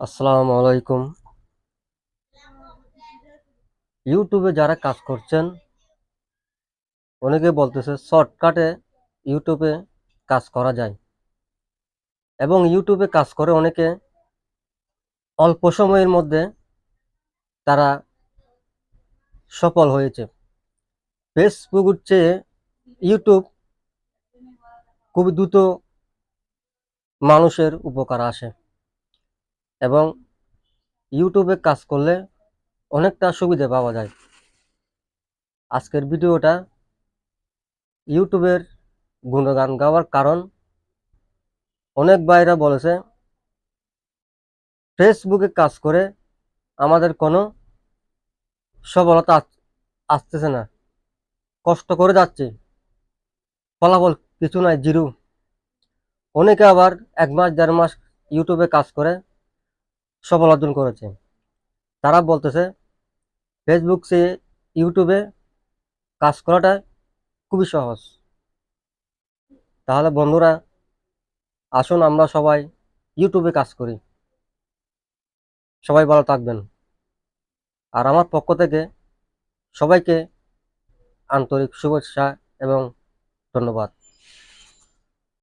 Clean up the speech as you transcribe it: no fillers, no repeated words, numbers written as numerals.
আসসালামু আলাইকুম। ইউটিউবে যারা কাজ করছেন অনেকে বলতেছে শর্টকাটে ইউটিউবে কাজ করা যায় এবং ইউটিউবে কাজ করে অনেকে অল্প সময়ের মধ্যে তারা সফল হয়েছে। ফেসবুকের চেয়ে ইউটিউব খুবই দ্রুত মানুষের উপকার আসে এবং ইউটিউবে কাজ করলে অনেকটা সুবিধা পাওয়া যায়। আজকের ভিডিওটা ইউটিউবের গুণগান গাওয়ার কারণ অনেক ভাইরা বলেছে ফেসবুকে কাজ করে আমাদের কোনো সফলতা আসতেছে না, কষ্ট করে যাচ্ছে, ফলাফল কিছু নাই, জিরো। অনেকে আবার 1 মাস 1.5 মাস ইউটিউবে কাজ করে সফল অর্জন করেছে। তারা বলতেছে ফেসবুক চেয়ে ইউটিউবে কাজ করাটা খুবই সহজ। তাহলে বন্ধুরা, আসুন আমরা সবাই ইউটিউবে কাজ করি। সবাই ভালো থাকবেন। আর আমার পক্ষ থেকে সবাইকে আন্তরিক শুভেচ্ছা এবং ধন্যবাদ।